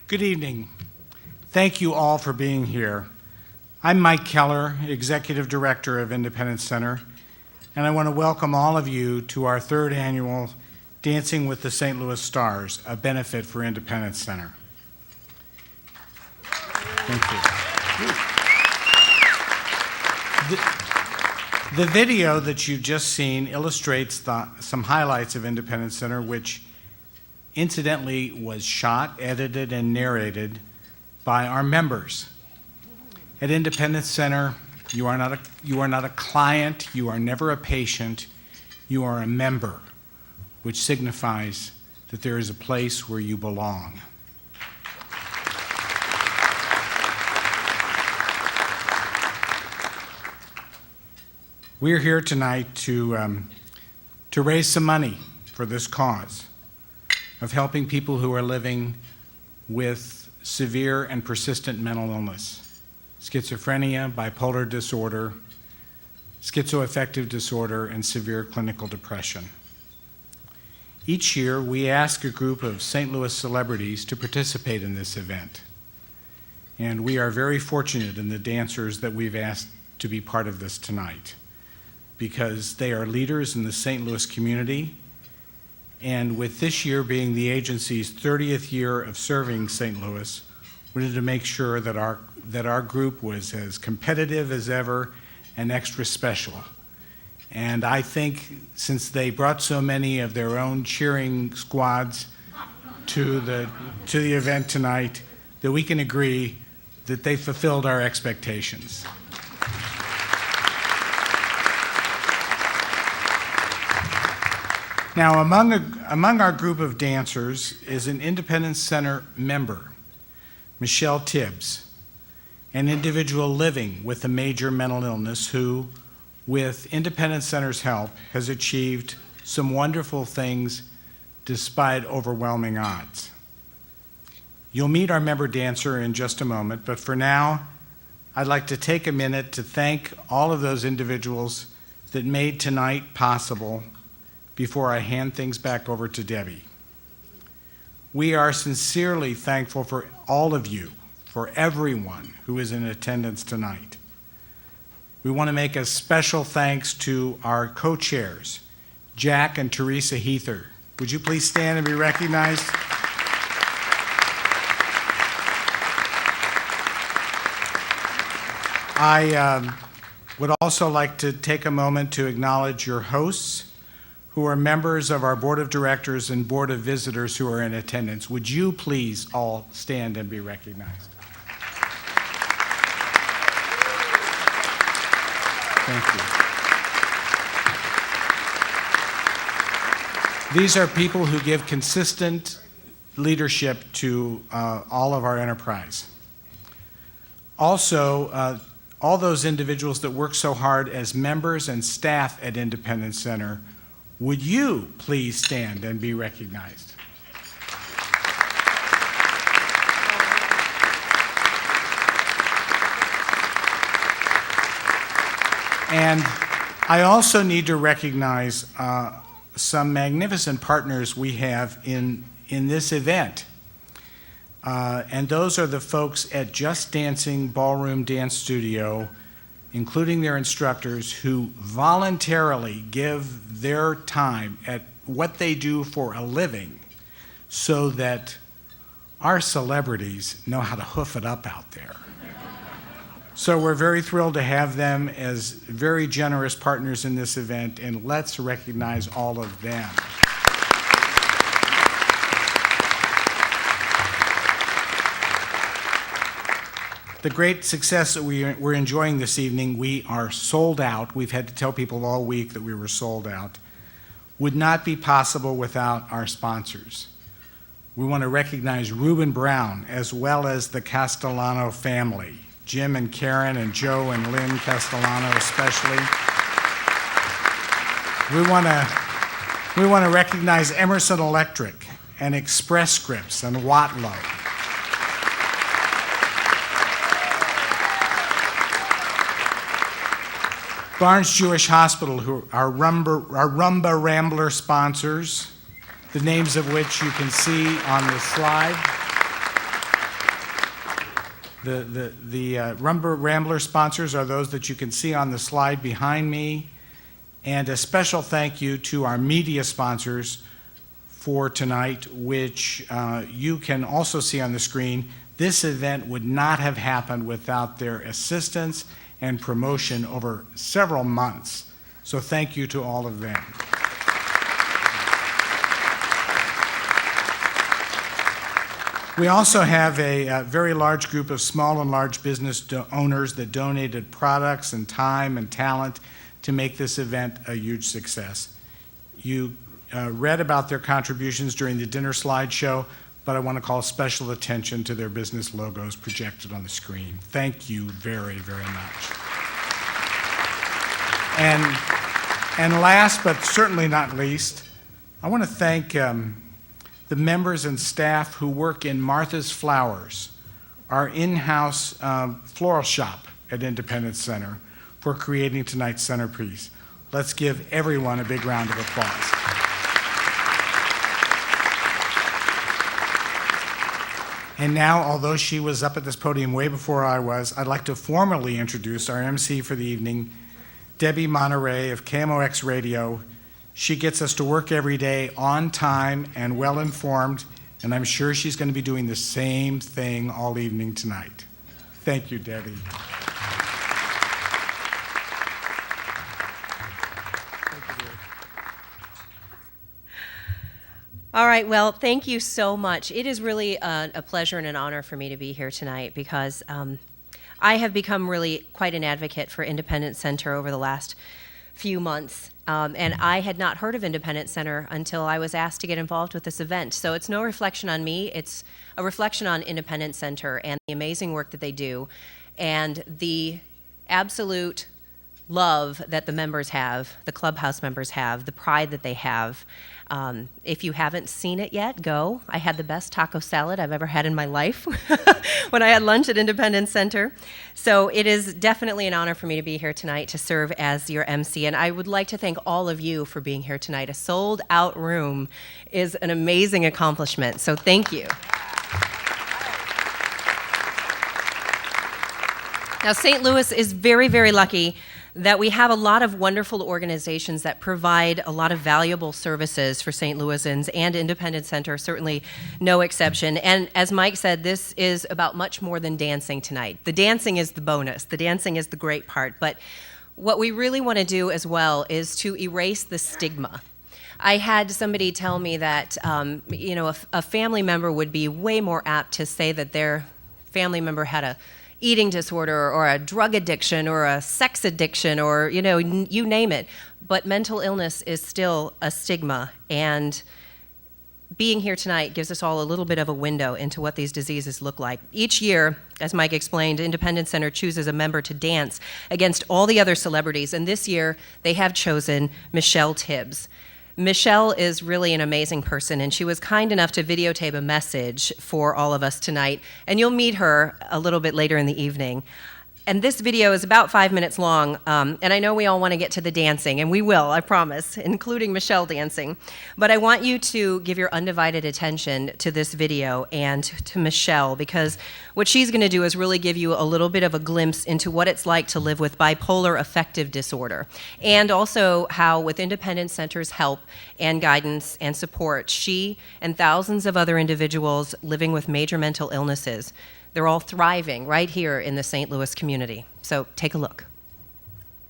Good evening. Thank you all for being here. I'm Mike Keller, Executive Director of Independence Center, and I want to welcome all of you to our third annual Dancing with the St. Louis Stars, a benefit for Independence Center. Thank you. The video that you've just seen illustrates some highlights of Independence Center, which incidentally was shot, edited, and narrated by our members. At Independence Center, you are not a client, you are never a patient, you are a member, which signifies that there is a place where you belong. We're here tonight to raise some money for this cause of helping people who are living with severe and persistent mental illness, schizophrenia, bipolar disorder, schizoaffective disorder, and severe clinical depression. Each year, we ask a group of St. Louis celebrities to participate in this event. And we are very fortunate in the dancers that we've asked to be part of this tonight, because they are leaders in the St. Louis community. And with this year being the agency's 30th year of serving St. Louis, we wanted to make sure that our group was as competitive as ever and extra special. And I think since they brought so many of their own cheering squads to the event tonight, that we can agree that they fulfilled our expectations. Now, among our group of dancers is an Independence Center member, Michelle Tibbs, an individual living with a major mental illness who, with Independence Center's help, has achieved some wonderful things despite overwhelming odds. You'll meet our member dancer in just a moment, but for now, I'd like to take a minute to thank all of those individuals that made tonight possible before I hand things back over to Debbie. We are sincerely thankful for all of you, for everyone who is in attendance tonight. We want to make a special thanks to our co-chairs, Jack and Teresa Heather. Would you please stand and be recognized? I would also like to take a moment to acknowledge your hosts, who are members of our Board of Directors and Board of Visitors who are in attendance. Would you please all stand and be recognized? Thank you. These are people who give consistent leadership to all of our enterprise. Also, all those individuals that work so hard as members and staff at Independence Center, would you please stand and be recognized? And I also need to recognize some magnificent partners we have in this event. And those are the folks at Just Dancing Ballroom Dance Studio, including their instructors, who voluntarily give their time at what they do for a living so that our celebrities know how to hoof it up out there. So we're very thrilled to have them as very generous partners in this event, and let's recognize all of them. The great success that we're enjoying this evening, we are sold out. We've had to tell people all week that we were sold out. Would not be possible without our sponsors. We want to recognize Reuben Brown as well as the Castellano family, Jim and Karen and Joe and Lynn Castellano especially. We want to recognize Emerson Electric and Express Scripts and Watlow. Barnes Jewish Hospital, who are Rumba Rambler sponsors, the names of which you can see on the slide. The Rumber Rambler sponsors are those that you can see on the slide behind me. And a special thank you to our media sponsors for tonight, which you can also see on the screen. This event would not have happened without their assistance and promotion over several months. So thank you to all of them. We also have a very large group of small and large business owners that donated products and time and talent to make this event a huge success. You read about their contributions during the dinner slideshow, but I want to call special attention to their business logos projected on the screen. Thank you very, very much. And last, but certainly not least, I want to thank the members and staff who work in Martha's Flowers, our in-house floral shop at Independence Center, for creating tonight's centerpiece. Let's give everyone a big round of applause. And now, although she was up at this podium way before I was, I'd like to formally introduce our MC for the evening, Debbie Monterrey of KMOX Radio. She gets us to work every day on time and well-informed, and I'm sure she's going to be doing the same thing all evening tonight. Thank you, Debbie. All right, well, thank you so much. It is really a pleasure and an honor for me to be here tonight because I have become really quite an advocate for Independence Center over the last few months. And I had not heard of Independence Center until I was asked to get involved with this event. So it's no reflection on me, it's a reflection on Independence Center and the amazing work that they do and the absolute love that the members have, the clubhouse members have, the pride that they have. If you haven't seen it yet, go. I had the best taco salad I've ever had in my life when I had lunch at Independence Center. So it is definitely an honor for me to be here tonight to serve as your MC. And I would like to thank all of you for being here tonight. A sold-out room is an amazing accomplishment, so thank you. Now, St. Louis is very, very lucky that we have a lot of wonderful organizations that provide a lot of valuable services for St. Louisans, and Independence Center, certainly no exception. And as Mike said, this is about much more than dancing tonight. The dancing is the bonus. The dancing is the great part. But what we really want to do as well is to erase the stigma. I had somebody tell me that, a family member would be way more apt to say that their family member had a eating disorder or a drug addiction or a sex addiction or, you name it. But mental illness is still a stigma, and being here tonight gives us all a little bit of a window into what these diseases look like. Each year, as Mike explained, Independence Center chooses a member to dance against all the other celebrities, and this year they have chosen Michelle Tibbs. Michelle is really an amazing person, and she was kind enough to videotape a message for all of us tonight, and you'll meet her a little bit later in the evening. And this video is about 5 minutes long, and I know we all want to get to the dancing, and we will, I promise, including Michelle dancing. But I want you to give your undivided attention to this video and to Michelle, because what she's going to do is really give you a little bit of a glimpse into what it's like to live with bipolar affective disorder, and also how, with Independence Center's help and guidance and support, she and thousands of other individuals living with major mental illnesses, they're all thriving right here in the St. Louis community. So take a look.